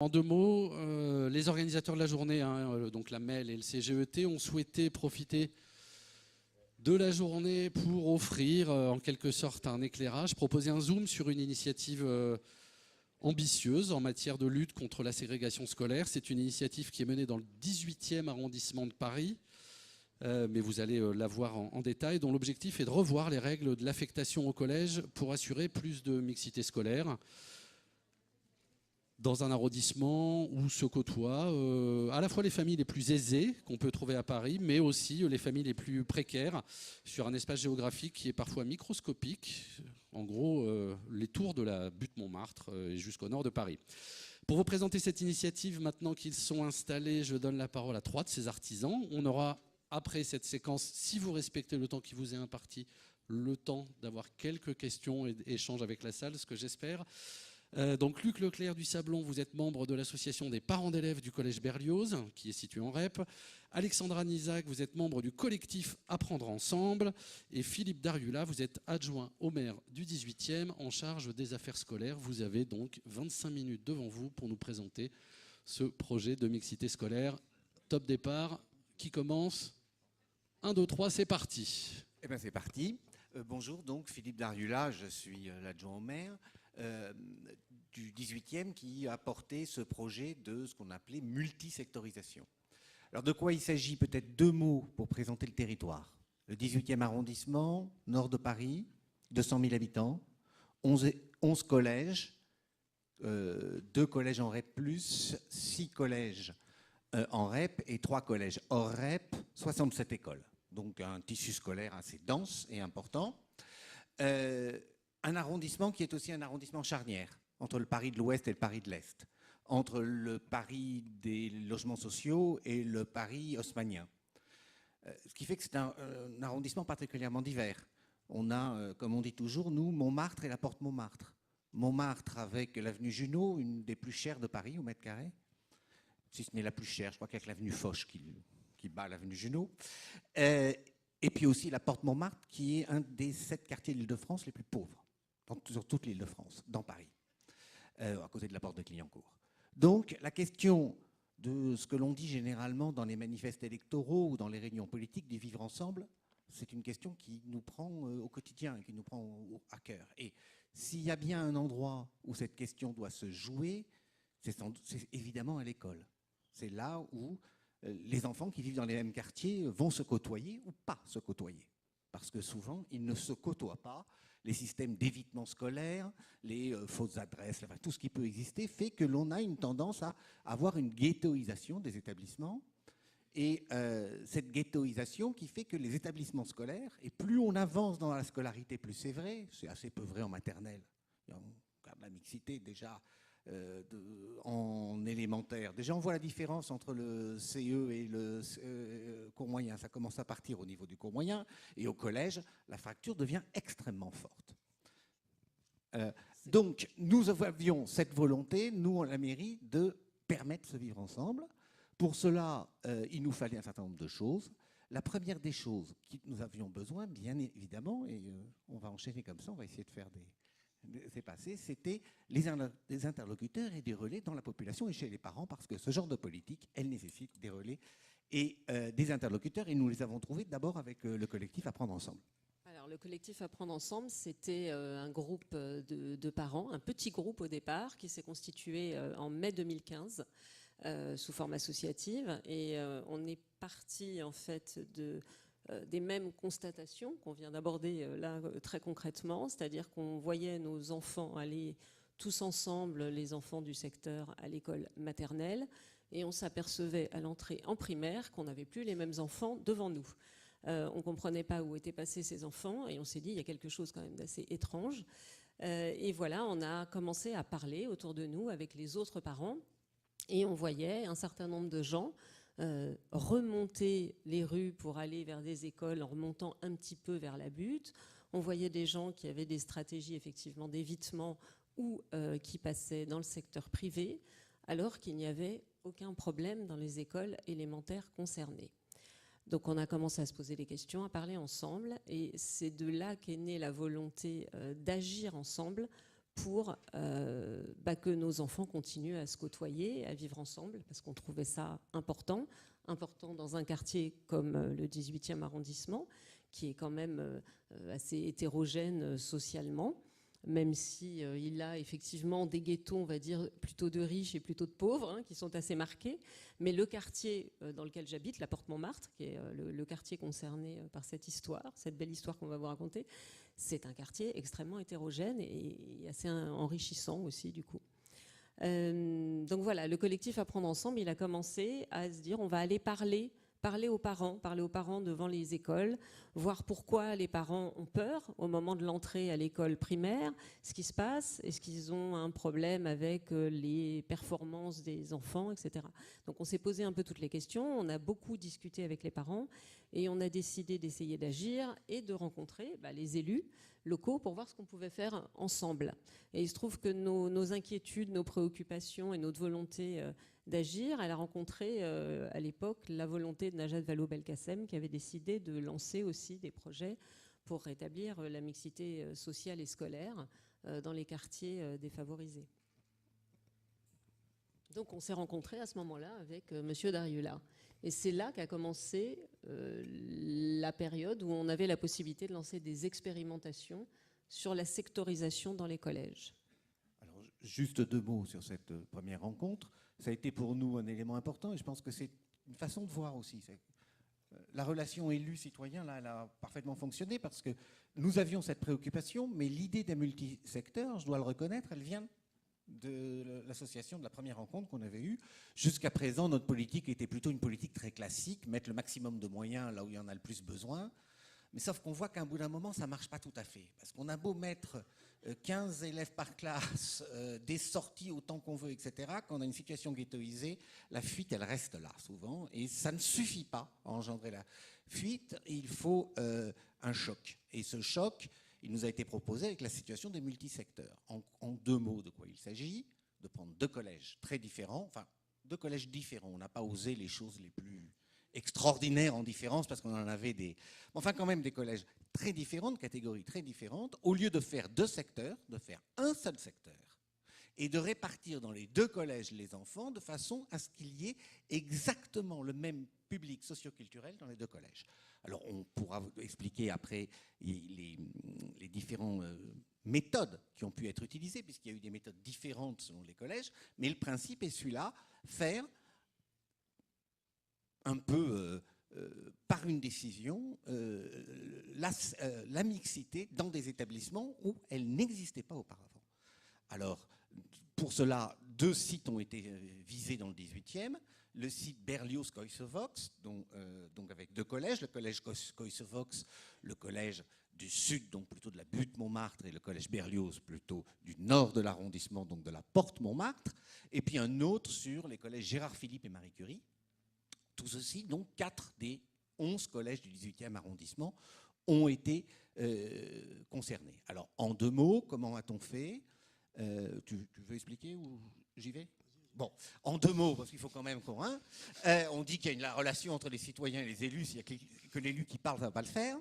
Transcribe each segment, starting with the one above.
En deux mots, les organisateurs de la journée, donc la MEL et le CGET, ont souhaité profiter de la journée pour offrir en quelque sorte un éclairage, proposer un zoom sur une initiative ambitieuse en matière de lutte contre la ségrégation scolaire. C'est une initiative qui est menée dans le 18e arrondissement de Paris, mais vous allez la voir en détail, dont l'objectif est de revoir les règles de l'affectation au collège pour assurer plus de mixité scolaire dans un arrondissement où se côtoient à la fois les familles les plus aisées qu'on peut trouver à Paris, mais aussi les familles les plus précaires sur un espace géographique qui est parfois microscopique, en gros les tours de la butte Montmartre jusqu'au nord de Paris. Pour vous présenter cette initiative, maintenant qu'ils sont installés, je donne la parole à 3 de ces artisans. On aura, après cette séquence, si vous respectez le temps qui vous est imparti, le temps d'avoir quelques questions et échanges avec la salle, ce que j'espère. Donc Luc Leclerc du Sablon, vous êtes membre de l'association des parents d'élèves du collège Berlioz, qui est situé en REP. Alexandra Nizac, vous êtes membre du collectif Apprendre Ensemble. Et Philippe Dariula, vous êtes adjoint au maire du 18e en charge des affaires scolaires. Vous avez donc 25 minutes devant vous pour nous présenter ce projet de mixité scolaire. Top départ, qui commence 1, 2, 3, c'est parti. Eh bien c'est parti. Bonjour, donc Philippe Dariula, je suis l'adjoint au maire du 18e qui a porté ce projet de ce qu'on appelait multisectorisation. Alors de quoi il s'agit? Peut-être 2 mots pour présenter le territoire. Le 18e arrondissement, nord de Paris, 200 000 habitants, 11 collèges, 2 collèges en REP+, 6 collèges en REP et 3 collèges hors REP, 67 écoles. Donc un tissu scolaire assez dense et important. Un arrondissement qui est aussi un arrondissement charnière entre le Paris de l'Ouest et le Paris de l'Est, entre le Paris des logements sociaux et le Paris haussmannien. Ce qui fait que c'est un arrondissement particulièrement divers. On a, comme on dit toujours, nous, Montmartre et la porte Montmartre. Montmartre avec l'avenue Junot, une des plus chères de Paris au mètre carré, si ce n'est la plus chère, je crois qu'avec l'avenue Foch qui bat l'avenue Junot. Et puis aussi la porte Montmartre, qui est un des 7 quartiers de l'Île-de-France les plus pauvres, sur toute l'Île-de-France, dans Paris, à côté de la porte de Clignancourt. Donc la question de ce que l'on dit généralement dans les manifestes électoraux ou dans les réunions politiques du vivre ensemble, c'est une question qui nous prend au quotidien, qui nous prend à cœur. Et s'il y a bien un endroit où cette question doit se jouer, c'est évidemment à l'école. C'est là où les enfants qui vivent dans les mêmes quartiers vont se côtoyer ou pas se côtoyer. Parce que souvent, ils ne se côtoient pas. Les systèmes d'évitement scolaire, les fausses adresses, enfin, tout ce qui peut exister fait que l'on a une tendance à avoir une ghettoisation des établissements. Et cette ghettoisation qui fait que les établissements scolaires, et plus on avance dans la scolarité, plus c'est vrai, c'est assez peu vrai en maternelle. Il y a la mixité déjà en élémentaire. Déjà, on voit la différence entre le CE et le cours moyen. Ça commence à partir au niveau du cours moyen. Et au collège, la fracture devient extrêmement forte. Donc, nous avions cette volonté, nous, à la mairie, de permettre ce vivre ensemble. Pour cela, il nous fallait un certain nombre de choses. La première des choses que nous avions besoin, bien évidemment, et on va enchaîner comme ça, on va essayer de faire c'est passé, c'était des interlocuteurs et des relais dans la population et chez les parents, parce que ce genre de politique, elle nécessite des relais et des interlocuteurs, et nous les avons trouvés d'abord avec le collectif Apprendre Ensemble. Alors, le collectif Apprendre Ensemble, c'était un groupe de parents, un petit groupe au départ, qui s'est constitué en mai 2015 sous forme associative, et on est parti en fait des mêmes constatations qu'on vient d'aborder là très concrètement, c'est-à-dire qu'on voyait nos enfants aller tous ensemble, les enfants du secteur, à l'école maternelle, et on s'apercevait à l'entrée en primaire qu'on n'avait plus les mêmes enfants devant nous. On ne comprenait pas où étaient passés ces enfants, et on s'est dit il y a quelque chose quand même d'assez étrange. Et voilà, on a commencé à parler autour de nous avec les autres parents, et on voyait un certain nombre de gens remonter les rues pour aller vers des écoles en remontant un petit peu vers la butte. On voyait des gens qui avaient des stratégies effectivement d'évitement ou qui passaient dans le secteur privé, alors qu'il n'y avait aucun problème dans les écoles élémentaires concernées. Donc on a commencé à se poser des questions, à parler ensemble, et c'est de là qu'est née la volonté d'agir ensemble pour que nos enfants continuent à se côtoyer, à vivre ensemble, parce qu'on trouvait ça important dans un quartier comme le 18e arrondissement, qui est quand même assez hétérogène socialement, même si il a effectivement des ghettos, on va dire, plutôt de riches et plutôt de pauvres, hein, qui sont assez marqués. Mais le quartier dans lequel j'habite, la Porte Montmartre, qui est le quartier concerné par cette histoire, cette belle histoire qu'on va vous raconter, c'est un quartier extrêmement hétérogène et assez enrichissant aussi, du coup. Donc voilà, le collectif Apprendre Ensemble, il a commencé à se dire on va aller parler aux parents devant les écoles, voir pourquoi les parents ont peur au moment de l'entrée à l'école primaire, ce qui se passe, est-ce qu'ils ont un problème avec les performances des enfants, etc. Donc on s'est posé un peu toutes les questions, on a beaucoup discuté avec les parents et on a décidé d'essayer d'agir et de rencontrer les élus locaux pour voir ce qu'on pouvait faire ensemble. Et il se trouve que nos inquiétudes, nos préoccupations et notre volonté d'agir, elle a rencontré à l'époque la volonté de Najat Vallaud-Belkacem qui avait décidé de lancer aussi des projets pour rétablir la mixité sociale et scolaire dans les quartiers défavorisés. Donc on s'est rencontrés à ce moment-là avec Monsieur Dariulla. Et c'est là qu'a commencé la période où on avait la possibilité de lancer des expérimentations sur la sectorisation dans les collèges. Alors, juste 2 mots sur cette première rencontre. Ça a été pour nous un élément important et je pense que c'est une façon de voir aussi. La relation élu-citoyen, là, elle a parfaitement fonctionné parce que nous avions cette préoccupation, mais l'idée d'un multisecteur, je dois le reconnaître, elle vient de l'association de la première rencontre qu'on avait eue. Jusqu'à présent, notre politique était plutôt une politique très classique, mettre le maximum de moyens là où il y en a le plus besoin. Mais sauf qu'on voit qu'à un bout d'un moment, ça ne marche pas tout à fait. Parce qu'on a beau mettre 15 élèves par classe, des sorties autant qu'on veut, etc. Quand on a une situation ghettoisée, la fuite, elle reste là souvent. Et ça ne suffit pas à engendrer la fuite. Il faut un choc. Et ce choc, il nous a été proposé avec la situation des multisecteurs. En 2 mots, de quoi il s'agit? De prendre 2 collèges très différents, enfin 2 collèges différents. On n'a pas osé les choses les plus extraordinaires en différence parce qu'on en avait enfin quand même des collèges très différents, de catégories très différentes. Au lieu de faire 2 secteurs, de faire un seul secteur et de répartir dans les 2 collèges les enfants de façon à ce qu'il y ait exactement le même public socio-culturel dans les 2 collèges. Alors on pourra vous expliquer après les différentes méthodes qui ont pu être utilisées, puisqu'il y a eu des méthodes différentes selon les collèges, mais le principe est celui-là, faire un peu par une décision la mixité dans des établissements où elle n'existait pas auparavant. Alors, pour cela, 2 sites ont été visés dans le 18e. Le site Berlioz-Coysevox, donc avec 2 collèges, le collège Coysevox, le collège du sud, donc plutôt de la butte Montmartre, et le collège Berlioz, plutôt du nord de l'arrondissement, donc de la porte Montmartre, et puis un autre sur les collèges Gérard Philippe et Marie Curie. Tout ceci, donc 4 des 11 collèges du 18e arrondissement ont été concernés. Alors, en 2 mots, comment a-t-on fait? Tu veux expliquer ou j'y vais? Bon, en 2 mots, parce qu'il faut quand même qu'on... on dit qu'il y a une relation entre les citoyens et les élus. S'il n'y a que l'élu qui parle, ça ne va pas le faire.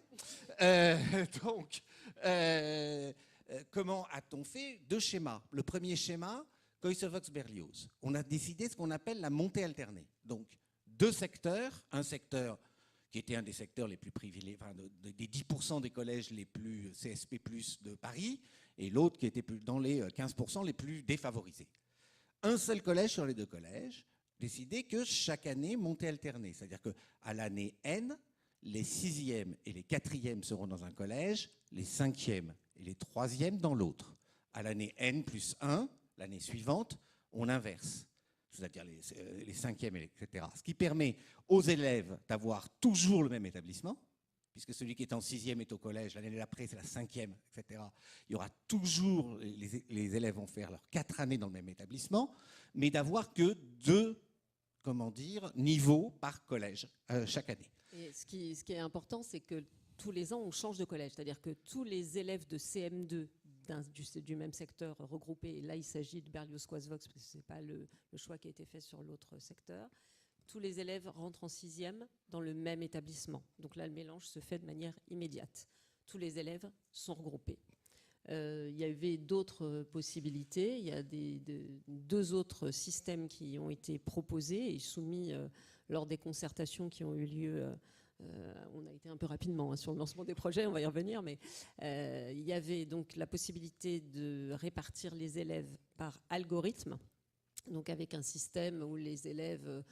Comment a-t-on fait? 2 schémas. Le premier schéma, Coysevox-Berlioz. On a décidé ce qu'on appelle la montée alternée. Donc, 2 secteurs. Un secteur qui était un des secteurs les plus privilégiés, enfin, des 10% des collèges les plus CSP+, de Paris, et l'autre qui était dans les 15% les plus défavorisés. Un seul collège sur les 2 collèges, décidé que chaque année, montée alternée. C'est-à-dire qu'à l'année N, les 6e et les 4e seront dans un collège, les 5e et les 3e dans l'autre. À l'année N plus 1, l'année suivante, on inverse. C'est-à-dire les 5e, etc. Ce qui permet aux élèves d'avoir toujours le même établissement, puisque celui qui est en 6e est au collège, l'année d'après c'est la 5e, etc. Il y aura toujours, les élèves vont faire leurs 4 années dans le même établissement, mais d'avoir que 2, niveaux par collège chaque année. Et ce qui est important, c'est que tous les ans, on change de collège. C'est-à-dire que tous les élèves de CM2 du même secteur regroupé, et là il s'agit de Berlioz-Coysevox, parce que ce n'est pas le choix qui a été fait sur l'autre secteur, tous les élèves rentrent en 6e dans le même établissement. Donc là, le mélange se fait de manière immédiate. Tous les élèves sont regroupés. Il y avait d'autres possibilités. Il y a deux autres systèmes qui ont été proposés et soumis lors des concertations qui ont eu lieu. On a été un peu rapidement sur le lancement des projets, on va y revenir, mais il y avait donc la possibilité de répartir les élèves par algorithme, donc avec un système où les élèves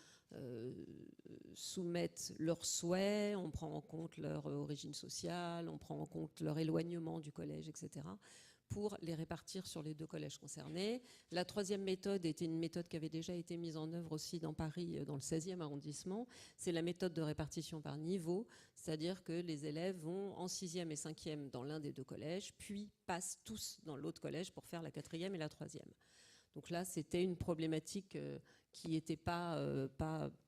soumettent leurs souhaits, on prend en compte leur origine sociale, on prend en compte leur éloignement du collège, etc., pour les répartir sur les deux collèges concernés. La troisième méthode était une méthode qui avait déjà été mise en œuvre aussi dans Paris, dans le 16e arrondissement. C'est la méthode de répartition par niveau, c'est-à-dire que les élèves vont en 6e et 5e dans l'un des deux collèges, puis passent tous dans l'autre collège pour faire la 4e et la 3e. Donc là, c'était une problématique qui n'était pas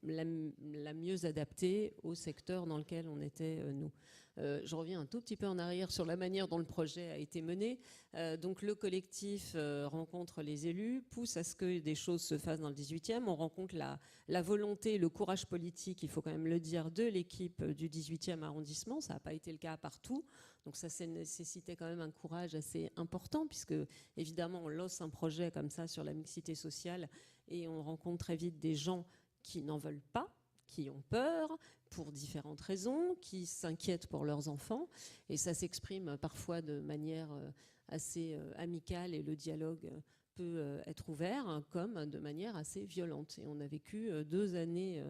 la mieux adaptée au secteur dans lequel on était, nous. Je reviens un tout petit peu en arrière sur la manière dont le projet a été mené. Donc le collectif rencontre les élus, pousse à ce que des choses se fassent dans le 18e. On rencontre la volonté, le courage politique, il faut quand même le dire, de l'équipe du 18e arrondissement. Ça n'a pas été le cas partout. Donc ça nécessitait quand même un courage assez important, puisque évidemment on lance un projet comme ça sur la mixité sociale et on rencontre très vite des gens qui n'en veulent pas, qui ont peur pour différentes raisons, qui s'inquiètent pour leurs enfants, et ça s'exprime parfois de manière assez amicale et le dialogue peut être ouvert, comme de manière assez violente. Et on a vécu 2 années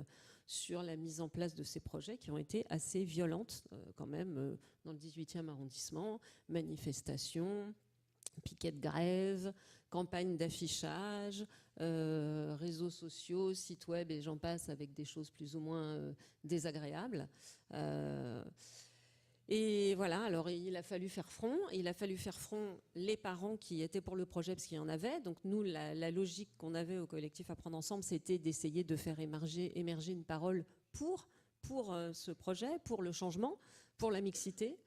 sur la mise en place de ces projets qui ont été assez violentes quand même dans le 18e arrondissement, manifestations, piquets de grève, campagne d'affichage, réseaux sociaux, sites web et j'en passe, avec des choses plus ou moins désagréables. Et voilà, alors il a fallu faire front. Il a fallu faire front les parents qui étaient pour le projet, parce qu'il y en avait. Donc nous, la logique qu'on avait au collectif Apprendre Ensemble, c'était d'essayer de faire émerger une parole pour ce projet, pour le changement, pour la mixité,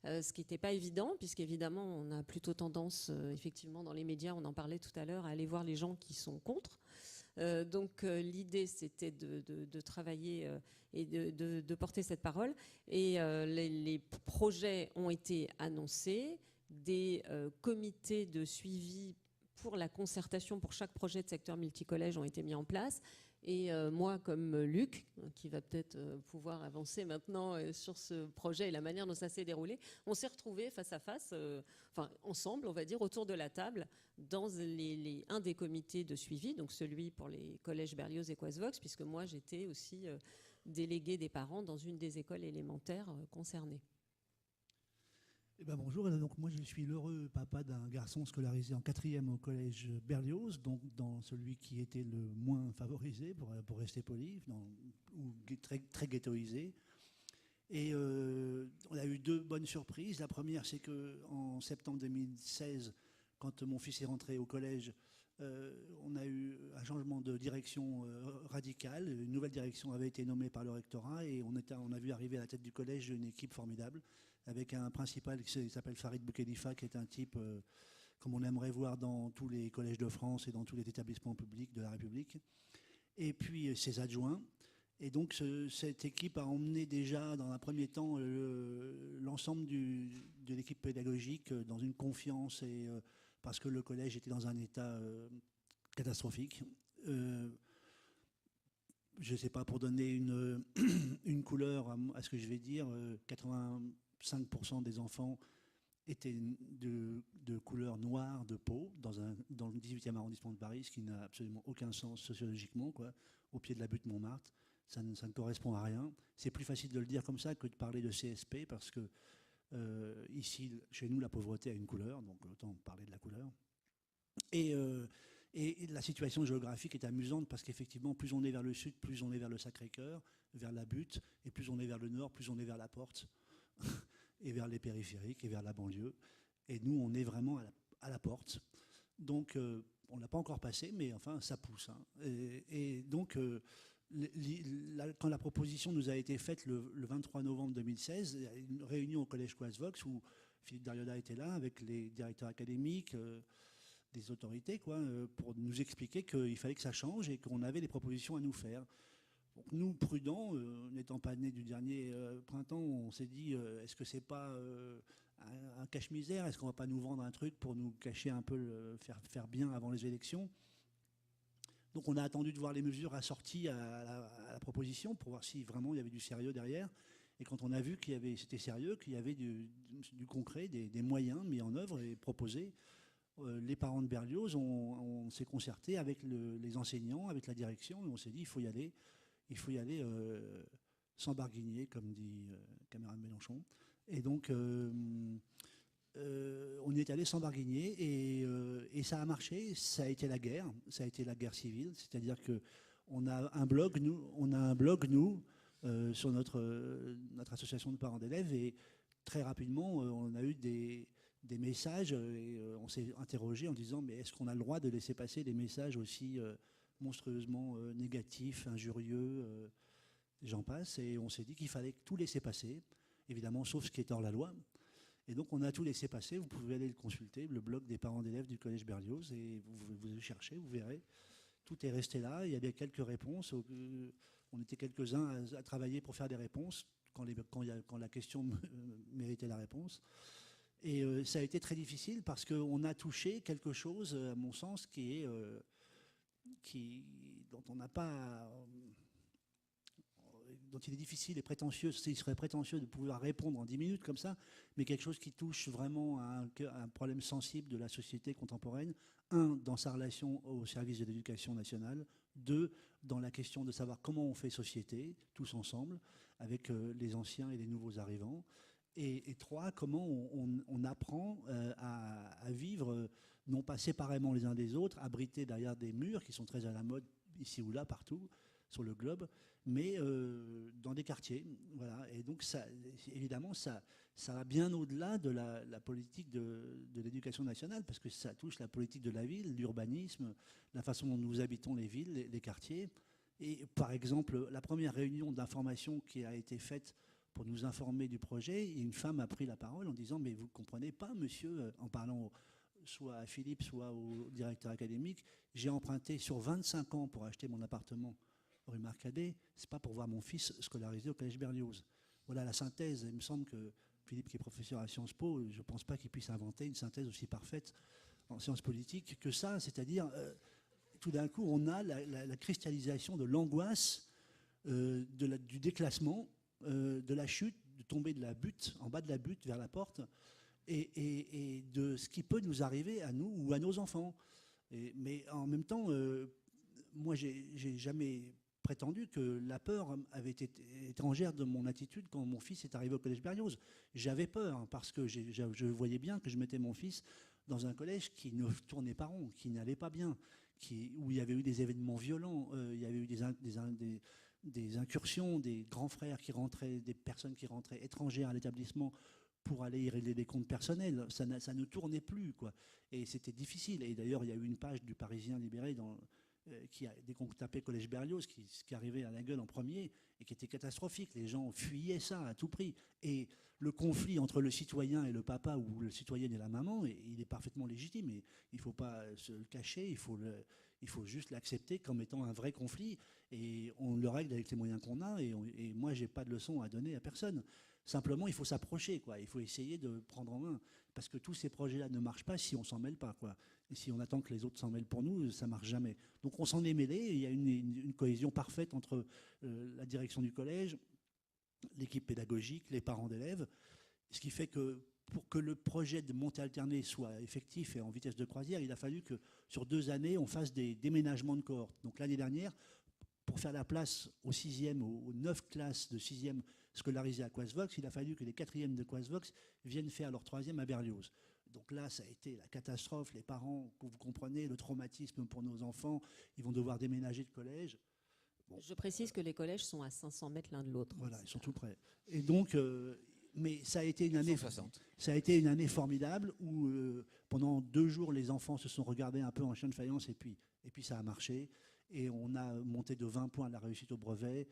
ce qui n'était pas évident, puisqu'évidemment, on a plutôt tendance, effectivement, dans les médias, on en parlait tout à l'heure, à aller voir les gens qui sont contre. Donc l'idée, c'était de travailler et de porter cette parole. Et les projets ont été annoncés, des comités de suivi pour la concertation pour chaque projet de secteur multicollège ont été mis en place. Et moi, comme Luc, qui va peut-être pouvoir avancer maintenant sur ce projet et la manière dont ça s'est déroulé, on s'est retrouvés face à face, enfin ensemble, on va dire, autour de la table, dans un des comités de suivi, donc celui pour les collèges Berlioz et Coisvox, puisque moi, j'étais aussi déléguée des parents dans une des écoles élémentaires concernées. Eh ben bonjour, donc moi je suis l'heureux papa d'un garçon scolarisé en 4e au collège Berlioz, donc dans celui qui était le moins favorisé, pour rester poli, ou très, très ghettoisé. Et on a eu 2 bonnes surprises. La première, c'est qu'en septembre 2016, quand mon fils est rentré au collège, on a eu un changement de direction radical. Une nouvelle direction avait été nommée par le rectorat et on a vu arriver à la tête du collège une équipe formidable, avec un principal qui s'appelle Farid Boukhelifa, qui est un type comme on aimerait voir dans tous les collèges de France et dans tous les établissements publics de la République. Et puis ses adjoints. Et donc cette équipe a emmené déjà dans un premier temps l'ensemble de l'équipe pédagogique dans une confiance, et parce que le collège était dans un état catastrophique. Je ne sais pas, pour donner une couleur à ce que je vais dire, 85% des enfants étaient de couleur noire de peau dans le 18e arrondissement de Paris, ce qui n'a absolument aucun sens sociologiquement, quoi, au pied de la butte Montmartre. Ça ne correspond à rien. C'est plus facile de le dire comme ça que de parler de CSP, parce que ici, chez nous, la pauvreté a une couleur, donc autant parler de la couleur. Et la situation géographique est amusante, parce qu'effectivement, plus on est vers le sud, plus on est vers le Sacré-Cœur, vers la butte, et plus on est vers le nord, plus on est vers la Porte, et vers les périphériques, et vers la banlieue. Et nous, on est vraiment à la Porte. Donc, on ne l'a pas encore passé, mais enfin, ça pousse. Hein. Et donc, quand la proposition nous a été faite le 23 novembre 2016, il y a une réunion au collège Coisvox où Philippe Dariola était là avec les directeurs académiques, des autorités, quoi, pour nous expliquer qu'il fallait que ça change et qu'on avait des propositions à nous faire. Donc nous, prudents, n'étant pas nés du dernier printemps, on s'est dit, est-ce que c'est pas un cache-misère? Est-ce qu'on ne va pas nous vendre un truc pour nous cacher un peu, faire bien avant les élections? Donc on a attendu de voir les mesures assorties à la proposition pour voir si vraiment il y avait du sérieux derrière. Et quand on a vu c'était sérieux, qu'il y avait du concret, des moyens mis en œuvre et proposés, les parents de Berlioz, on s'est concerté avec les enseignants, avec la direction, et on s'est dit il faut y aller sans barguigner, comme dit Caméra de Mélenchon. Et donc on y est allé sans barguigner et ça a marché. Ça a été la guerre civile. C'est-à-dire que on a un blog nous sur notre association de parents d'élèves, et très rapidement on a eu des messages et on s'est interrogé en disant mais est-ce qu'on a le droit de laisser passer des messages aussi monstrueusement négatifs, injurieux, j'en passe. Et on s'est dit qu'il fallait tout laisser passer, évidemment sauf ce qui est hors la loi. Et donc on a tout laissé passer. Vous pouvez aller le consulter, le blog des parents d'élèves du collège Berlioz, et vous cherchez, vous verrez. Tout est resté là. Il y avait quelques réponses. On était quelques-uns à travailler pour faire des réponses quand la question méritait la réponse. Et ça a été très difficile parce qu'on a touché quelque chose, à mon sens, dont on n'a pas... dont il est difficile et prétentieux, il serait prétentieux de pouvoir répondre en 10 minutes comme ça, mais quelque chose qui touche vraiment à un problème sensible de la société contemporaine. Un, dans sa relation au service de l'éducation nationale. Deux, dans la question de savoir comment on fait société, tous ensemble, avec les anciens et les nouveaux arrivants. Et trois, comment on apprend à vivre, non pas séparément les uns des autres, abrités derrière des murs qui sont très à la mode ici ou là, partout, sur le globe, mais dans des quartiers. Voilà. Et donc, évidemment, ça va bien au-delà de la politique de l'éducation nationale, parce que ça touche la politique de la ville, l'urbanisme, la façon dont nous habitons les villes, les quartiers. Et par exemple, la première réunion d'information qui a été faite pour nous informer du projet, une femme a pris la parole en disant « Mais vous ne comprenez pas, monsieur », en parlant soit à Philippe, soit au directeur académique, « J'ai emprunté sur 25 ans pour acheter mon appartement rue Marcadet, c'est pas pour voir mon fils scolarisé au collège Berlioz. » Voilà la synthèse. Il me semble que Philippe, qui est professeur à Sciences Po, je ne pense pas qu'il puisse inventer une synthèse aussi parfaite en sciences politiques que ça. C'est-à-dire, tout d'un coup, on a la cristallisation de l'angoisse, du déclassement, de la chute, de tomber de la butte, en bas de la butte vers la porte, et de ce qui peut nous arriver à nous ou à nos enfants. Mais en même temps, moi, j'ai jamais prétendu que la peur avait été étrangère de mon attitude quand mon fils est arrivé au collège Berlioz. J'avais peur parce que je voyais bien que je mettais mon fils dans un collège qui ne tournait pas rond, qui n'allait pas bien, où il y avait eu des événements violents, il y avait eu des incursions, des grands frères qui rentraient, des personnes qui rentraient étrangères à l'établissement pour aller y régler des comptes personnels. Ça ne tournait plus, quoi. Et c'était difficile. Et d'ailleurs, il y a eu une page du Parisien libéré dès qu'on tapait Collège Berlioz, ce qui arrivait à la gueule en premier, et qui était catastrophique. Les gens fuyaient ça à tout prix. Et le conflit entre le citoyen et le papa, ou le citoyen et la maman, il est parfaitement légitime. Et il ne faut pas se le cacher, il faut juste l'accepter comme étant un vrai conflit. Et on le règle avec les moyens qu'on a. Et moi, je n'ai pas de leçon à donner à personne. Simplement, il faut s'approcher, quoi. Il faut essayer de prendre en main. Parce que tous ces projets-là ne marchent pas si on ne s'en mêle pas, quoi. Et si on attend que les autres s'en mêlent pour nous, ça ne marche jamais. Donc on s'en est mêlé. Il y a une cohésion parfaite entre la direction du collège, l'équipe pédagogique, les parents d'élèves. Ce qui fait que pour que le projet de montée alternée soit effectif et en vitesse de croisière, il a fallu que sur 2 années, on fasse des déménagements de cohortes. Donc l'année dernière, pour faire la place aux 6e, aux 9 classes de 6e scolarisées à Coisvox, il a fallu que les 4e de Coisvox viennent faire leur 3e à Berlioz. Donc là, ça a été la catastrophe. Les parents, vous comprenez, le traumatisme pour nos enfants, ils vont devoir déménager de collège. Bon. Je précise que les collèges sont à 500 mètres l'un de l'autre. Voilà, ils sont tout près. Et donc, mais ça a été une année formidable où pendant 2 jours, les enfants se sont regardés un peu en chien de faïence et puis ça a marché. Et on a monté de 20 points la réussite au brevet.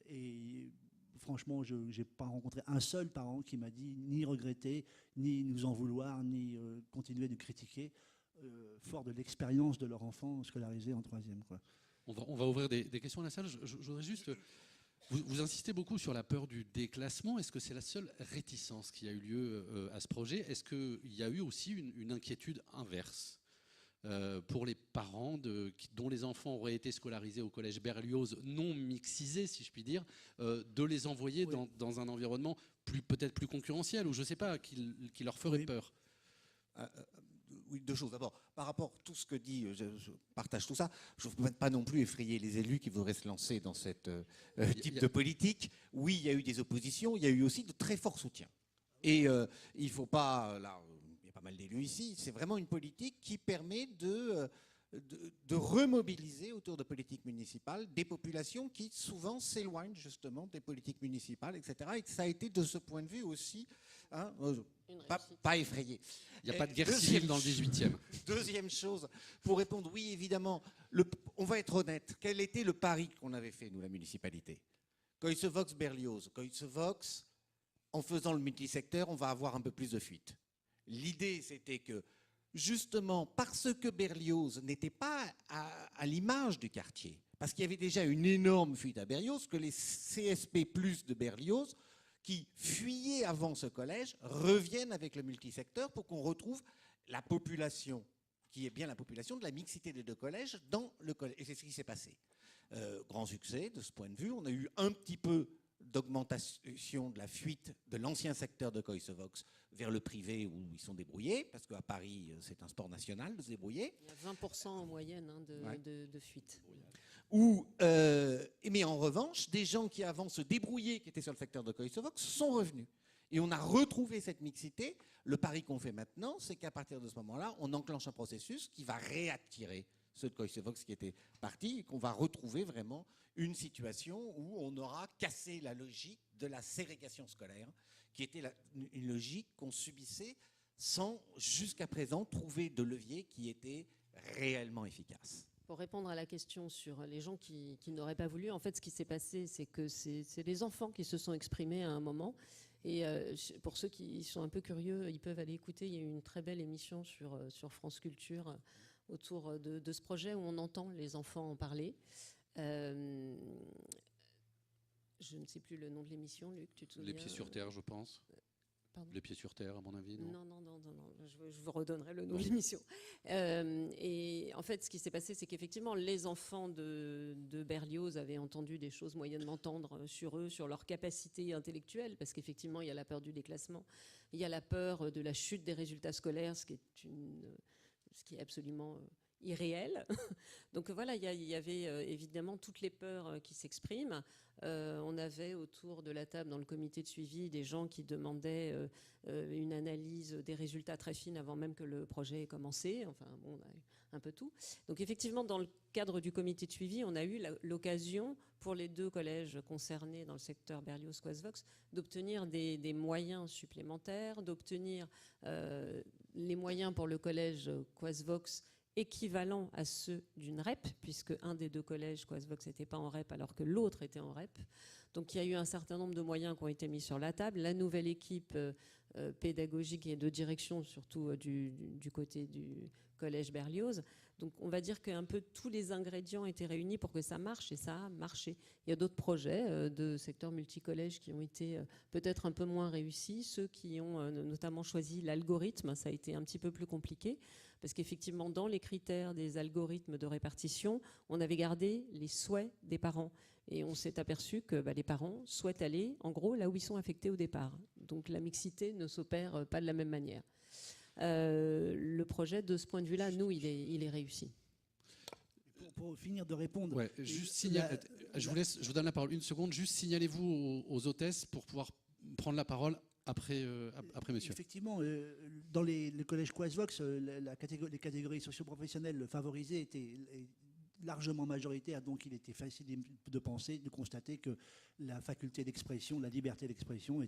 Et franchement, je n'ai pas rencontré un seul parent qui m'a dit ni regretter, ni nous en vouloir, ni continuer de critiquer, fort de l'expérience de leur enfant scolarisé en 3e, quoi. On va ouvrir des questions à la salle. Je voudrais juste Vous insistez beaucoup sur la peur du déclassement. Est-ce que c'est la seule réticence qui a eu lieu à ce projet? Est-ce qu'il y a eu aussi une inquiétude inverse pour les parents dont les enfants auraient été scolarisés au collège Berlioz, non mixisé, si je puis dire, de les envoyer dans un environnement peut-être plus concurrentiel, ou je ne sais pas, qui leur ferait peur? Oui, deux choses. D'abord, par rapport à tout ce que dit, je partage tout ça. Je ne veux pas non plus effrayer les élus qui voudraient se lancer dans ce type de politique. Oui, il y a eu des oppositions, il y a eu aussi de très forts soutiens. Et il ne faut pas... Là, il y a pas mal d'élus ici. C'est vraiment une politique qui permet de remobiliser autour de politiques municipales des populations qui souvent s'éloignent justement des politiques municipales, etc. Et que ça a été de ce point de vue aussi... Hein, pas effrayé. Il n'y a pas de guerre civile dans le 18e. Deuxième chose, pour répondre, oui, évidemment, on va être honnête. Quel était le pari qu'on avait fait, nous, la municipalité? Coysevox-Berlioz. Coysevox, en faisant le multisecteur, on va avoir un peu plus de fuite. L'idée, c'était que, justement, parce que Berlioz n'était pas à l'image du quartier, parce qu'il y avait déjà une énorme fuite à Berlioz, que les CSP+ de Berlioz, qui fuyaient avant ce collège, reviennent avec le multisecteur pour qu'on retrouve la population, qui est bien la population de la mixité des deux collèges, dans le collège. Et c'est ce qui s'est passé. Grand succès de ce point de vue. On a eu un petit peu d'augmentation de la fuite de l'ancien secteur de Coysevox vers le privé où ils sont débrouillés, parce qu'à Paris, c'est un sport national de se débrouiller. Il y a 20% en moyenne de fuite. Mais en revanche, des gens qui avant se débrouillaient, qui étaient sur le secteur de Coysevox, sont revenus. Et on a retrouvé cette mixité. Le pari qu'on fait maintenant, c'est qu'à partir de ce moment-là, on enclenche un processus qui va réattirer ceux de Coysevox qui étaient partis et qu'on va retrouver vraiment une situation où on aura cassé la logique de la ségrégation scolaire, qui était une logique qu'on subissait sans, jusqu'à présent, trouver de levier qui était réellement efficace. Pour répondre à la question sur les gens qui n'auraient pas voulu, en fait, ce qui s'est passé, c'est que c'est les enfants qui se sont exprimés à un moment. Et pour ceux qui sont un peu curieux, ils peuvent aller écouter. Il y a eu une très belle émission sur France Culture autour de ce projet où on entend les enfants en parler. Je ne sais plus le nom de l'émission, Luc, tu te souviens? Les pieds sur terre, je pense. Pardon. Les pieds sur terre, à mon avis, non? Non. Je vous redonnerai le nom de l'émission. Et en fait, ce qui s'est passé, c'est qu'effectivement, les enfants de Berlioz avaient entendu des choses moyennement tendres sur eux, sur leur capacité intellectuelle, parce qu'effectivement, il y a la peur du déclassement, il y a la peur de la chute des résultats scolaires, ce qui est absolument irréel. Donc voilà, il y avait évidemment toutes les peurs qui s'expriment. On avait autour de la table dans le comité de suivi des gens qui demandaient une analyse des résultats très fine avant même que le projet ait commencé. Enfin bon, on a eu un peu tout. Donc effectivement, dans le cadre du comité de suivi, on a eu l'occasion pour les deux collèges concernés dans le secteur Berlioz-Coysevox d'obtenir des moyens supplémentaires, d'obtenir les moyens pour le collège Coysevox équivalents à ceux d'une REP, puisque un des deux collèges, Coysevox, n'était pas en REP alors que l'autre était en REP. Donc il y a eu un certain nombre de moyens qui ont été mis sur la table. La nouvelle équipe pédagogique et de direction, surtout du côté du collège Berlioz. Donc on va dire qu'un peu tous les ingrédients étaient réunis pour que ça marche, et ça a marché. Il y a d'autres projets de secteur multicollège qui ont été peut-être un peu moins réussis. Ceux qui ont notamment choisi l'algorithme, ça a été un petit peu plus compliqué, parce qu'effectivement, dans les critères des algorithmes de répartition, on avait gardé les souhaits des parents. Et on s'est aperçu que les parents souhaitent aller, en gros, là où ils sont affectés au départ. Donc la mixité ne s'opère pas de la même manière. Le projet, de ce point de vue-là, nous, il est réussi. Pour finir de répondre... Ouais, je vous donne la parole une seconde. Juste signalez-vous aux hôtesses pour pouvoir prendre la parole après monsieur. Effectivement, dans le collège Coysevox, les catégories socio-professionnelles favorisées étaient largement majoritaire, donc il était facile de penser, de constater que la faculté d'expression, la liberté d'expression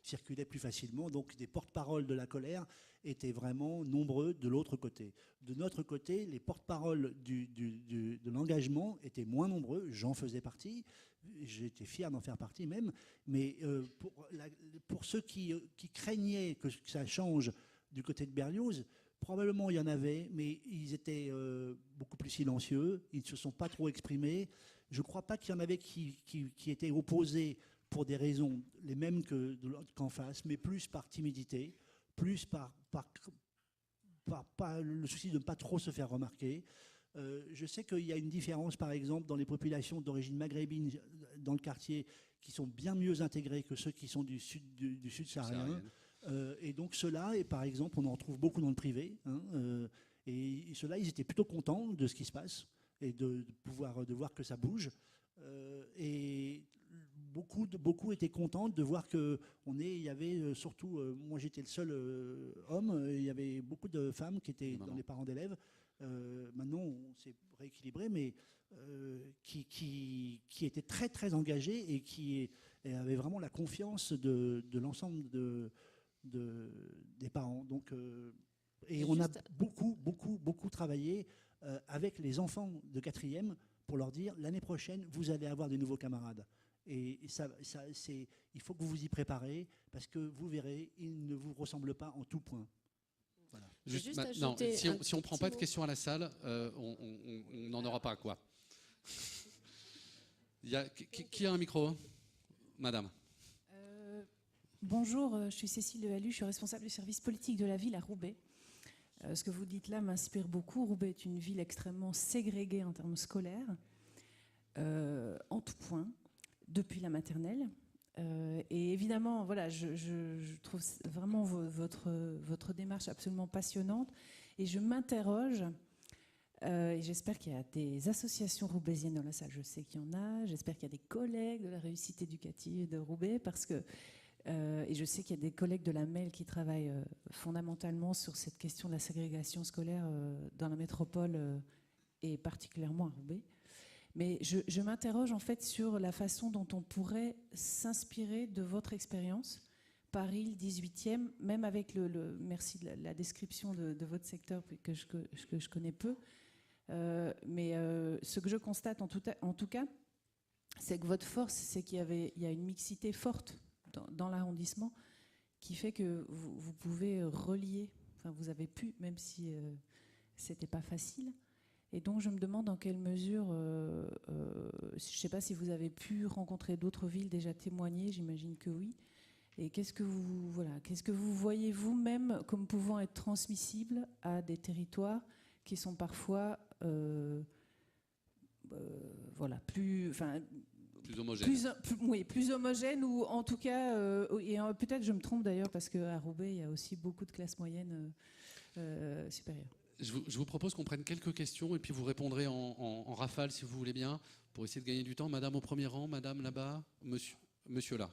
circulait plus facilement, donc des porte-paroles de la colère étaient vraiment nombreux de l'autre côté. De notre côté, les porte-paroles de l'engagement étaient moins nombreux, j'en faisais partie, j'étais fier d'en faire partie même, mais pour ceux qui craignaient que ça change du côté de Berlioz, probablement il y en avait, mais ils étaient beaucoup plus silencieux, ils ne se sont pas trop exprimés. Je ne crois pas qu'il y en avait qui étaient opposés pour des raisons les mêmes qu'en face, mais plus par timidité, plus par le souci de ne pas trop se faire remarquer. Je sais qu'il y a une différence, par exemple, dans les populations d'origine maghrébine dans le quartier qui sont bien mieux intégrées que ceux qui sont du sud saharien. Et donc ceux-là, et par exemple, on en trouve beaucoup dans le privé. Et ceux-là, ils étaient plutôt contents de ce qui se passe et de voir que ça bouge. Et beaucoup étaient contents de voir il y avait surtout, moi j'étais le seul homme, il y avait beaucoup de femmes qui étaient dans les parents d'élèves. Maintenant, on s'est rééquilibré, mais qui étaient très très engagés et qui avaient vraiment la confiance de l'ensemble des parents. Donc, et on a beaucoup travaillé avec les enfants de 4e pour leur dire l'année prochaine, vous allez avoir des nouveaux camarades. Et il faut que vous vous y préparez parce que vous verrez, ils ne vous ressemblent pas en tout point. Voilà. Non, si on ne prend pas de questions à la salle, on n'en aura pas, quoi. Qui a un micro? Madame. Bonjour, je suis Cécile Lehallu, je suis responsable du service politique de la ville à Roubaix. Ce que vous dites là m'inspire beaucoup. Roubaix est une ville extrêmement ségrégée en termes scolaires, en tout point, depuis la maternelle. Et évidemment, voilà, je trouve vraiment votre démarche absolument passionnante. Et je m'interroge, et j'espère qu'il y a des associations roubaisiennes dans la salle, je sais qu'il y en a, j'espère qu'il y a des collègues de la réussite éducative de Roubaix, parce que et je sais qu'il y a des collègues de la MEL qui travaillent fondamentalement sur cette question de la ségrégation scolaire dans la métropole et particulièrement à Roubaix. Mais je m'interroge en fait sur la façon dont on pourrait s'inspirer de votre expérience. Paris, le 18e, même avec merci de la description de votre secteur que je connais peu. Mais ce que je constate en tout cas, c'est que votre force, c'est qu'il y a une mixité forte dans l'arrondissement qui fait que vous pouvez relier, enfin vous avez pu, même si c'était pas facile. Et donc je me demande dans quelle mesure, je ne sais pas si vous avez pu rencontrer d'autres villes déjà témoigner, j'imagine que oui. Et qu'est-ce que vous voyez vous-même comme pouvant être transmissible à des territoires qui sont parfois plus homogènes. Plus homogènes, ou en tout cas, et peut-être je me trompe d'ailleurs, parce qu'à Roubaix, il y a aussi beaucoup de classes moyennes supérieures. Je vous propose qu'on prenne quelques questions et puis vous répondrez en rafale si vous voulez bien, pour essayer de gagner du temps. Madame au premier rang, madame là-bas, monsieur là.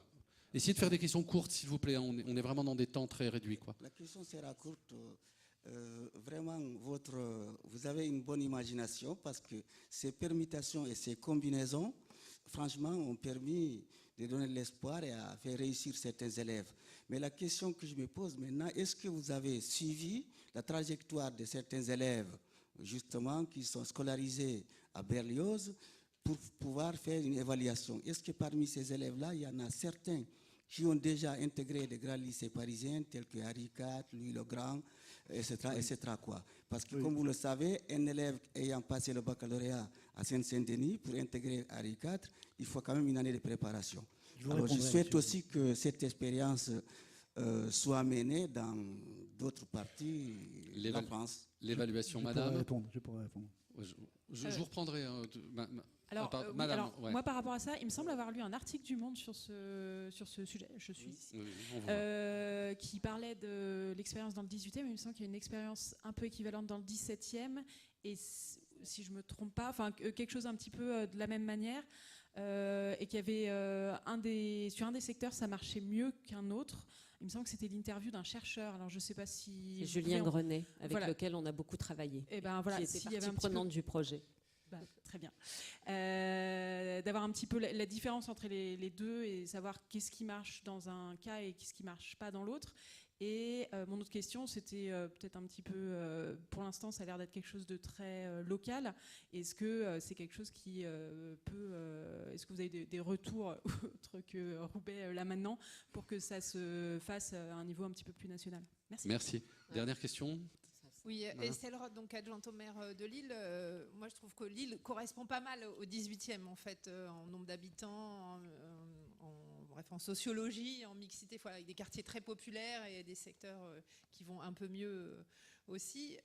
Essayez de faire des questions courtes, s'il vous plaît. On est vraiment dans des temps très réduits, quoi. La question sera courte. Vraiment, vous avez une bonne imagination parce que ces permutations et ces combinaisons, franchement, ont permis de donner de l'espoir et à faire réussir certains élèves. Mais la question que je me pose maintenant, est-ce que vous avez suivi la trajectoire de certains élèves, justement, qui sont scolarisés à Berlioz, pour pouvoir faire une évaluation? Est-ce que parmi ces élèves-là, il y en a certains qui ont déjà intégré les grands lycées parisiens, tels que Henri IV, Louis-le-Grand, etc., etc., quoi. Parce que, comme vous le savez, un élève ayant passé le baccalauréat à Seine-Saint-Denis, pour intégrer Henri IV, il faut quand même une année de préparation. Alors, je souhaite aussi que cette expérience soit menée dans d'autres parties de la France. L'évaluation, madame. Je pourrais répondre. Je vous reprendrai. Alors, moi, par rapport à ça, il me semble avoir lu un article du Monde sur ce sujet, je suis ici, qui parlait de l'expérience dans le 18e, mais il me semble qu'il y a une expérience un peu équivalente dans le 17e, et si je ne me trompe pas, quelque chose un petit peu de la même manière, et qu'il y avait sur un des secteurs, ça marchait mieux qu'un autre. Il me semble que c'était l'interview d'un chercheur. Alors, je ne sais pas si... C'est Julien Grenet, avec lequel on a beaucoup travaillé, qui était partie prenante du projet. Très bien. D'avoir un petit peu la différence entre les deux et savoir qu'est-ce qui marche dans un cas et qu'est-ce qui ne marche pas dans l'autre. Et mon autre question, c'était peut-être un petit peu, pour l'instant, ça a l'air d'être quelque chose de très local. Est-ce que c'est quelque chose qui est-ce que vous avez des retours autres que Roubaix là maintenant, pour que ça se fasse à un niveau un petit peu plus national? Merci. Merci. Dernière question. Oui, Estelle Roth, donc adjointe au maire de Lille. Moi, je trouve que Lille correspond pas mal au 18e, en fait, en nombre d'habitants, en sociologie, en mixité, avec des quartiers très populaires et des secteurs qui vont un peu mieux aussi.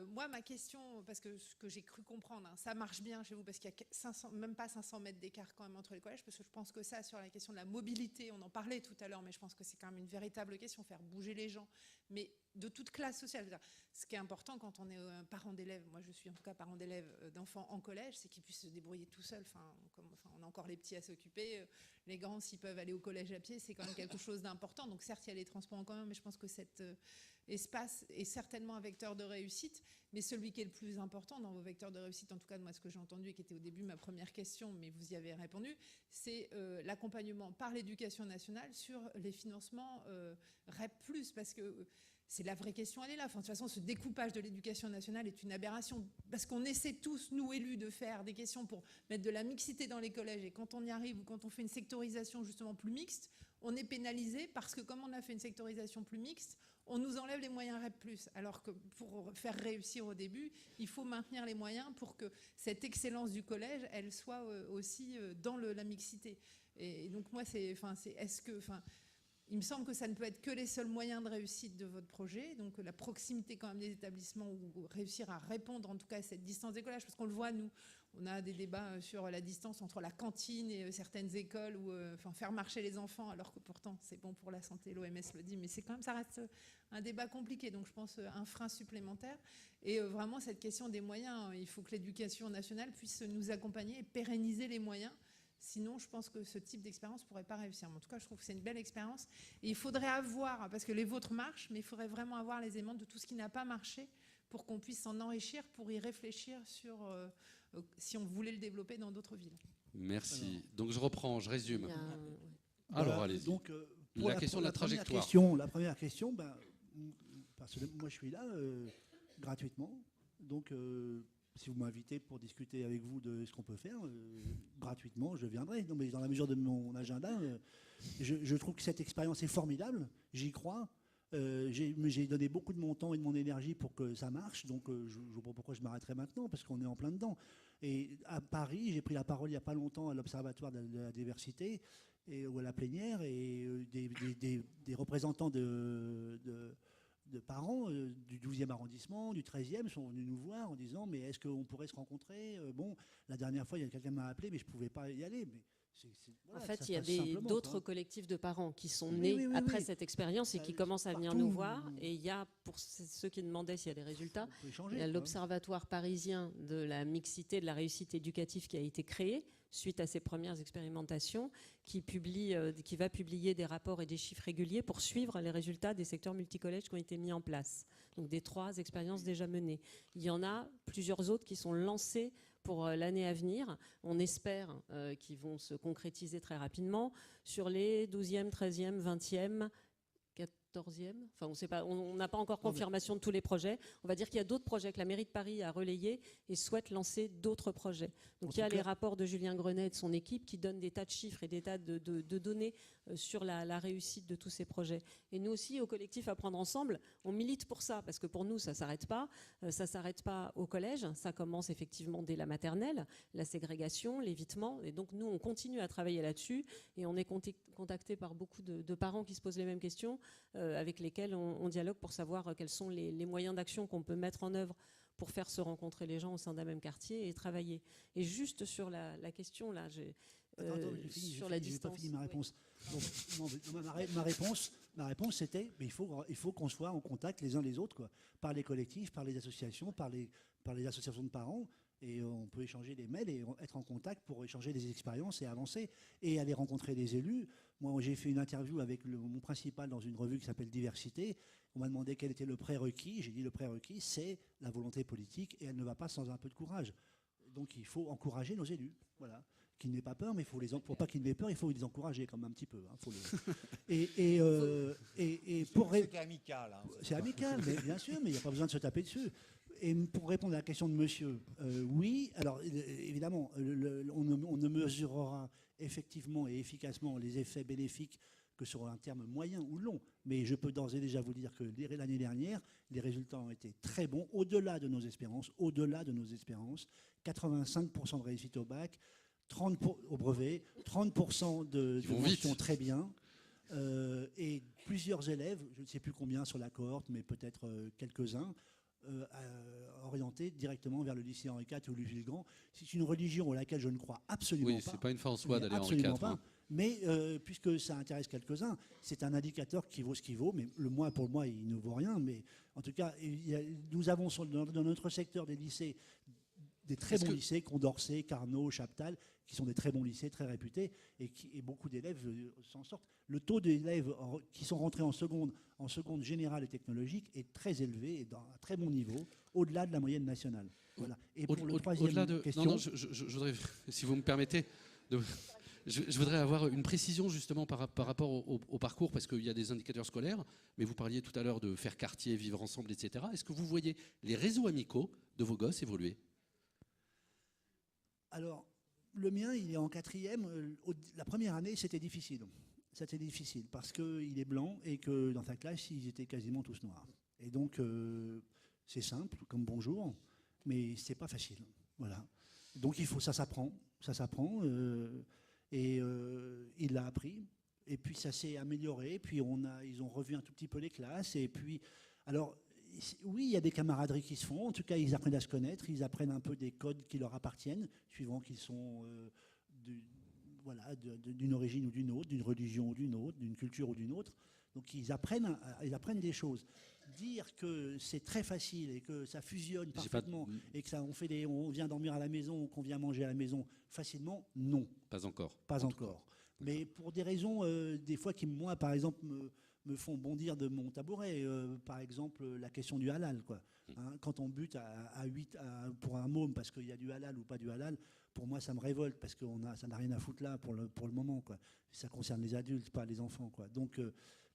Moi, ma question, parce que ce que j'ai cru comprendre, ça marche bien chez vous, parce qu'il y a même pas 500 mètres d'écart quand même entre les collèges, parce que je pense que ça, sur la question de la mobilité, on en parlait tout à l'heure, mais je pense que c'est quand même une véritable question, faire bouger les gens, mais de toute classe sociale. Je veux dire, ce qui est important quand on est parent d'élèves, moi je suis en tout cas parent d'élèves d'enfants en collège, c'est qu'ils puissent se débrouiller tout seuls. On a encore les petits à s'occuper, les grands s'ils peuvent aller au collège à pied, c'est quand même quelque chose d'important. Donc certes, il y a les transports en commun, mais je pense que cet espace est certainement un vecteur de réussite. Mais celui qui est le plus important dans vos vecteurs de réussite, en tout cas de moi ce que j'ai entendu et qui était au début ma première question, mais vous y avez répondu, c'est l'accompagnement par l'éducation nationale sur les financements REP+, parce que c'est la vraie question, elle est là. Enfin, de toute façon, ce découpage de l'éducation nationale est une aberration, parce qu'on essaie tous, nous élus, de faire des questions pour mettre de la mixité dans les collèges, et quand on y arrive, ou quand on fait une sectorisation justement plus mixte, on est pénalisé, parce que comme on a fait une sectorisation plus mixte, on nous enlève les moyens REP+. Alors que pour faire réussir au début, il faut maintenir les moyens pour que cette excellence du collège, elle soit aussi dans la mixité. Et donc moi, il me semble que ça ne peut être que les seuls moyens de réussite de votre projet, donc la proximité quand même des établissements, ou réussir à répondre en tout cas à cette distance des collèges, parce qu'on le voit, nous, on a des débats sur la distance entre la cantine et certaines écoles, ou faire marcher les enfants, alors que pourtant c'est bon pour la santé, l'OMS le dit, mais c'est quand même, ça reste un débat compliqué, donc je pense un frein supplémentaire. Et vraiment cette question des moyens, il faut que l'éducation nationale puisse nous accompagner et pérenniser les moyens. Sinon, je pense que ce type d'expérience ne pourrait pas réussir. Mais en tout cas, je trouve que c'est une belle expérience. Et il faudrait avoir, parce que les vôtres marchent, mais il faudrait vraiment avoir les éléments de tout ce qui n'a pas marché pour qu'on puisse s'en enrichir, pour y réfléchir sur si on voulait le développer dans d'autres villes. Merci. Alors, donc je reprends, je résume. Alors, allez-y. Donc, la question de la trajectoire. La première question, parce que moi je suis là gratuitement. Donc, si vous m'invitez pour discuter avec vous de ce qu'on peut faire, gratuitement, je viendrai. Non, mais dans la mesure de mon agenda, je trouve que cette expérience est formidable. J'y crois. J'ai donné beaucoup de mon temps et de mon énergie pour que ça marche. Donc, je ne vois pas pourquoi je m'arrêterai maintenant, parce qu'on est en plein dedans. Et à Paris, j'ai pris la parole il n'y a pas longtemps à l'Observatoire de la diversité, ou à la plénière, et des représentants de parents du 12e arrondissement, du 13e sont venus nous voir en disant mais est-ce qu'on pourrait se rencontrer? Bon, la dernière fois, il y a quelqu'un qui m'a appelé, mais je ne pouvais pas y aller. Mais en fait, il y a d'autres collectifs de parents qui sont nés après cette expérience et qui commencent à venir nous voir. Et il y a, pour ceux qui demandaient s'il y a des résultats, il y a l'Observatoire parisien de la mixité, de la réussite éducative qui a été créé suite à ces premières expérimentations, qui va publier des rapports et des chiffres réguliers pour suivre les résultats des secteurs multicollèges qui ont été mis en place. Donc des 3 expériences déjà menées. Il y en a plusieurs autres qui sont lancées pour l'année à venir. On espère qu'ils vont se concrétiser très rapidement sur les 12e, 13e, 20e, 14e. Enfin, on sait pas, on n'a pas encore confirmation de tous les projets. On va dire qu'il y a d'autres projets que la mairie de Paris a relayés et souhaite lancer d'autres projets. Donc il y a les rapports de Julien Grenet et de son équipe qui donnent des tas de chiffres et des tas de données sur la réussite de tous ces projets. Et nous aussi, au collectif Apprendre Ensemble, on milite pour ça, parce que pour nous, ça ne s'arrête pas. Ça ne s'arrête pas au collège, ça commence effectivement dès la maternelle, la ségrégation, l'évitement. Et donc nous, on continue à travailler là-dessus et on est contacté par beaucoup de parents qui se posent les mêmes questions, avec lesquels on dialogue pour savoir quels sont les moyens d'action qu'on peut mettre en œuvre pour faire se rencontrer les gens au sein d'un même quartier et travailler. Et juste sur la question, là, sur la distance. J'ai pas fini ma réponse. Donc, ma réponse c'était, mais il faut qu'on soit en contact les uns les autres, quoi, par les collectifs, par les associations, par les associations de parents. Et on peut échanger des mails et être en contact pour échanger des expériences et avancer et aller rencontrer des élus. Moi, j'ai fait une interview avec mon principal dans une revue qui s'appelle Diversité. On m'a demandé quel était le prérequis. J'ai dit le prérequis, c'est la volonté politique et elle ne va pas sans un peu de courage. Donc il faut encourager nos élus. Voilà. Qu'ils n'aient pas peur, mais pour pas qu'ils n'aient peur, il faut les encourager comme un petit peu. Hein. C'est amical. Hein. C'est amical, mais bien sûr, mais il n'y a pas besoin de se taper dessus. Et pour répondre à la question de monsieur, oui, alors évidemment, on ne mesurera effectivement et efficacement les effets bénéfiques que sur un terme moyen ou long. Mais je peux d'ores et déjà vous dire que l'année dernière, les résultats ont été très bons, au-delà de nos espérances, 85% de réussite au bac, 30 au brevet, 30% de mentions très bien, et plusieurs élèves, je ne sais plus combien sur la cohorte, mais peut-être quelques-uns, orientés directement vers le lycée Henri IV ou Louis le Grand. C'est une religion à laquelle je ne crois absolument pas. Oui, c'est pas une fin en soi d'aller Henri IV. Mais puisque ça intéresse quelques-uns, c'est un indicateur qui vaut ce qu'il vaut, mais pour le mois, il ne vaut rien. Mais en tout cas, nous avons dans notre secteur des lycées, des très bons lycées, Condorcet, Carnot, Chaptal, qui sont des très bons lycées, très réputés, et beaucoup d'élèves s'en sortent. Le taux d'élèves qui sont rentrés en seconde générale et technologique est très élevé et d'un très bon niveau, au-delà de la moyenne nationale. Voilà. Et pour le troisième question... Non, je voudrais, si vous me permettez, je voudrais avoir une précision justement par rapport au parcours, parce qu'il y a des indicateurs scolaires, mais vous parliez tout à l'heure de faire quartier, vivre ensemble, etc. Est-ce que vous voyez les réseaux amicaux de vos gosses évoluer? Alors, le mien, il est en 4e. La première année, c'était difficile. C'était difficile parce qu'il est blanc et que dans sa classe, ils étaient quasiment tous noirs. Et donc, c'est simple, comme bonjour, mais c'est pas facile. Voilà. Donc, ça s'apprend. Il l'a appris. Et puis, ça s'est amélioré. Puis, ils ont revu un tout petit peu les classes. Et puis, alors... Oui, il y a des camaraderies qui se font. En tout cas, ils apprennent à se connaître. Ils apprennent un peu des codes qui leur appartiennent, suivant qu'ils sont d'une origine ou d'une autre, d'une religion ou d'une autre, d'une culture ou d'une autre. Donc, ils apprennent des choses. Dire que c'est très facile et que ça fusionne parfaitement et que on vient dormir à la maison ou qu'on vient manger à la maison facilement, non. Pas encore. Pas encore. Mais pour des raisons, des fois, qui, moi, par exemple, me font bondir de mon tabouret. Par exemple, la question du halal. Hein, quand on bute à 8 pour un môme parce qu'il y a du halal ou pas du halal, pour moi, ça me révolte parce que ça n'a rien à foutre là pour le moment. Ça concerne les adultes, pas les enfants. Donc,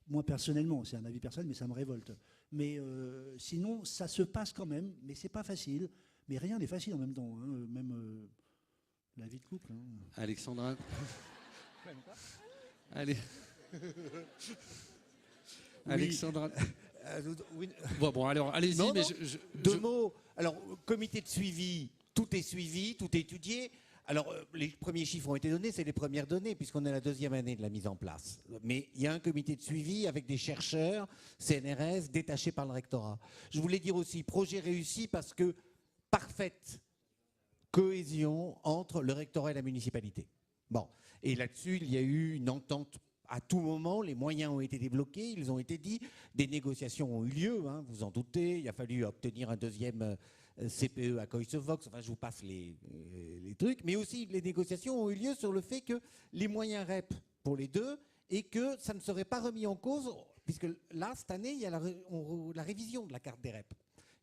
moi, personnellement, c'est un avis personnel, mais ça me révolte. Mais sinon, ça se passe quand même, mais c'est pas facile. Mais rien n'est facile en même temps. Hein, même la vie de couple. Hein. Alexandra. Allez. Alexandra. Oui. Bon, alors, allez-y. Mais deux mots. Alors, comité de suivi, tout est suivi, tout est étudié. Alors, les premiers chiffres ont été donnés, c'est les premières données, puisqu'on est à la 2e année de la mise en place. Mais il y a un comité de suivi avec des chercheurs, CNRS, détachés par le rectorat. Je voulais dire aussi, projet réussi parce que parfaite cohésion entre le rectorat et la municipalité. Bon, et là-dessus, il y a eu une entente. À tout moment, les moyens ont été débloqués, ils ont été dits, des négociations ont eu lieu, hein, vous en doutez, il a fallu obtenir un 2e CPE à Coysevox, enfin je vous passe les trucs, mais aussi les négociations ont eu lieu sur le fait que les moyens REP pour les deux et que ça ne serait pas remis en cause, puisque là, cette année, il y a la révision de la carte des REP,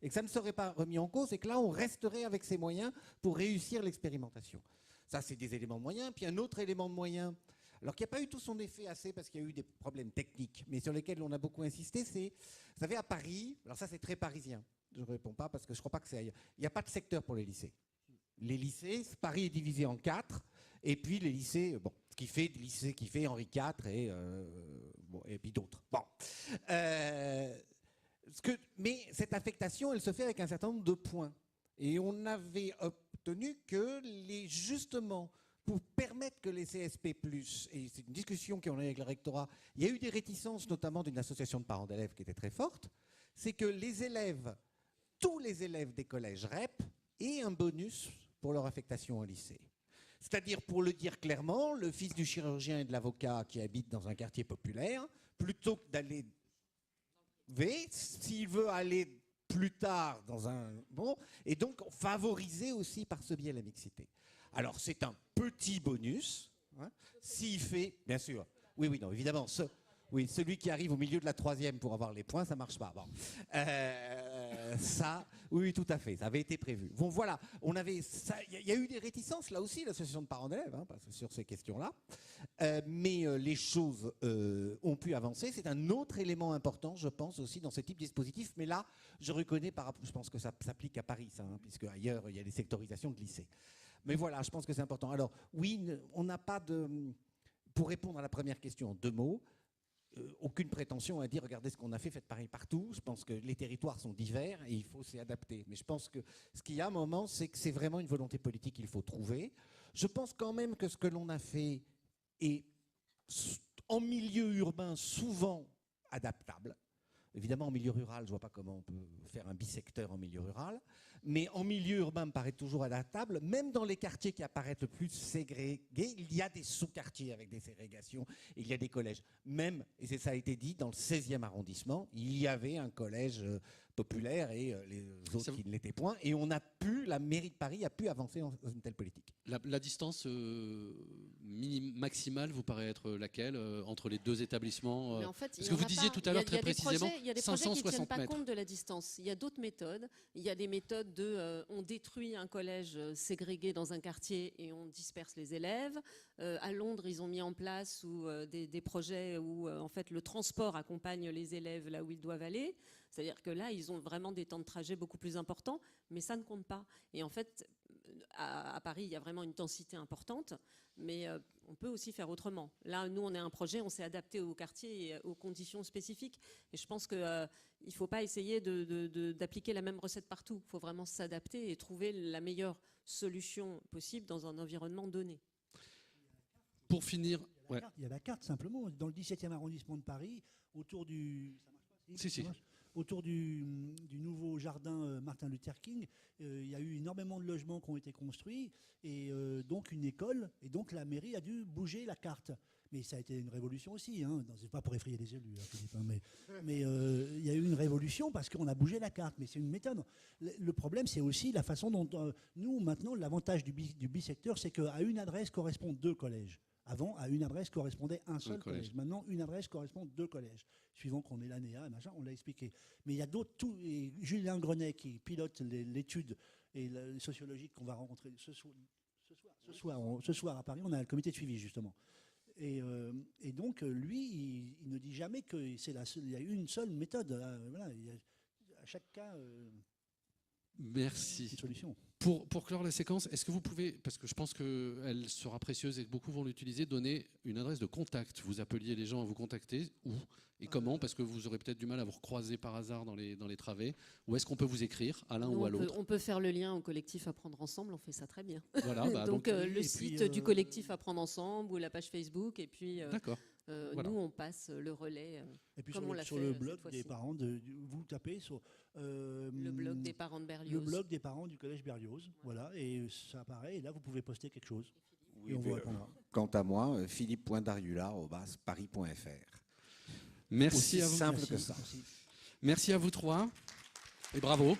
et que ça ne serait pas remis en cause et que là, on resterait avec ces moyens pour réussir l'expérimentation. Ça, c'est des éléments de moyens. Puis un autre élément de moyens, alors qui n'a pas eu tout son effet assez parce qu'il y a eu des problèmes techniques, mais sur lesquels on a beaucoup insisté, c'est, vous savez, à Paris, alors ça c'est très parisien, je ne réponds pas parce que je ne crois pas que c'est... Il n'y a pas de secteur pour les lycées. Les lycées, Paris est divisé en 4, et puis les lycées, bon, ce qui fait lycée qui fait Henri IV et puis d'autres. Bon. Mais cette affectation, elle se fait avec un certain nombre de points. Et on avait obtenu que justement, pour permettre que les CSP+, et c'est une discussion qu'on a avec le rectorat, il y a eu des réticences, notamment d'une association de parents d'élèves qui était très forte, c'est que les élèves, tous les élèves des collèges REP, aient un bonus pour leur affectation au lycée. C'est-à-dire, pour le dire clairement, le fils du chirurgien et de l'avocat qui habite dans un quartier populaire, plutôt que d'aller s'il veut aller plus tard dans un... Bon, et donc favoriser aussi par ce biais la mixité. Alors, c'est un petit bonus, hein, s'il fait, bien sûr, oui, non, évidemment, celui qui arrive au milieu de la 3e pour avoir les points, ça ne marche pas. Bon. Ça, oui, tout à fait, ça avait été prévu. Bon, voilà, il y a eu des réticences, là aussi, l'association de parents d'élèves, hein, sur ces questions-là, mais les choses ont pu avancer. C'est un autre élément important, je pense, aussi, dans ce type de dispositif, mais là, je reconnais, je pense que ça s'applique à Paris, ça, hein, puisque ailleurs, il y a des sectorisations de lycées. Mais voilà, je pense que c'est important. Alors, oui, on n'a pas de... Pour répondre à la première question, 2 mots, aucune prétention à dire regardez ce qu'on a fait, faites pareil partout. Je pense que les territoires sont divers et il faut s'y adapter. Mais je pense que ce qu'il y a à un moment, c'est que c'est vraiment une volonté politique qu'il faut trouver. Je pense quand même que ce que l'on a fait est en milieu urbain souvent adaptable. Évidemment, en milieu rural, je ne vois pas comment on peut faire un bisecteur en milieu rural. Mais en milieu urbain, me paraît toujours adaptable. Même dans les quartiers qui apparaissent le plus ségrégés, il y a des sous-quartiers avec des ségrégations. Il y a des collèges. Même, et ça a été dit, dans le 16e arrondissement, il y avait un collège populaire et les autres qui ne l'étaient point. Et la mairie de Paris a pu avancer dans une telle politique. La distance maximale vous paraît être laquelle entre les deux établissements en fait, parce que vous disiez tout à l'heure très précisément 560 mètres. Il y a des projets qui ne tiennent pas compte de la distance. Il y a d'autres méthodes. Il y a des méthodes on détruit un collège ségrégé dans un quartier et on disperse les élèves. À Londres, ils ont mis en place des projets où en fait, le transport accompagne les élèves là où ils doivent aller. C'est-à-dire que là, ils ont vraiment des temps de trajet beaucoup plus importants, mais ça ne compte pas. Et en fait, à Paris, il y a vraiment une densité importante, mais on peut aussi faire autrement. Là, nous, on a un projet, on s'est adapté au quartier et aux conditions spécifiques. Et je pense qu'il ne faut pas essayer d'appliquer la même recette partout. Il faut vraiment s'adapter et trouver la meilleure solution possible dans un environnement donné. Pour finir... Il y a la carte, simplement. Dans le 17e arrondissement de Paris, autour du... Autour du nouveau jardin Martin Luther King, il y a eu énormément de logements qui ont été construits et donc une école. Et donc la mairie a dû bouger la carte. Mais ça a été une révolution aussi. Hein. C'est pas pour effrayer les élus, hein, Philippe, hein, mais il y a eu une révolution parce qu'on a bougé la carte. Mais c'est une méthode. Le problème, c'est aussi la façon dont nous, maintenant, l'avantage du bisecteur, c'est qu'à une adresse correspondent 2 collèges. Avant, à une adresse correspondait un seul collège. Maintenant, une adresse correspond 2 collèges. Suivant qu'on est l'ANEA, machin, on l'a expliqué. Mais il y a d'autres. Et Julien Grenet, qui pilote l'étude et sociologique qu'on va rencontrer ce soir à Paris, on a le comité de suivi, justement. Et donc, lui, il ne dit jamais qu'il y a une seule méthode. Voilà, à chaque cas, merci. Une solution. Pour clore la séquence, est-ce que vous pouvez, parce que je pense qu'elle sera précieuse et que beaucoup vont l'utiliser, donner une adresse de contact? Vous appeliez les gens à vous contacter, où et comment? Parce que vous aurez peut-être du mal à vous recroiser par hasard dans les travées. Où est-ce qu'on peut vous écrire, à l'un ou à l'autre? On peut faire le lien au collectif Apprendre Ensemble, on fait ça très bien. Voilà, donc le site du collectif Apprendre Ensemble ou la page Facebook, et puis voilà. Nous on passe le relais. Et puis comme on l'a sur fait le blog cette des parents, vous tapez sur le blog des parents de Berlioz. Le blog des parents du collège Berlioz, voilà, et ça apparaît, et là vous pouvez poster quelque chose. Oui, et on vous répondra. Quant à moi, philippe.darula@paris.fr. Merci à vous. Simple que ça. Merci à vous 3 et bravo.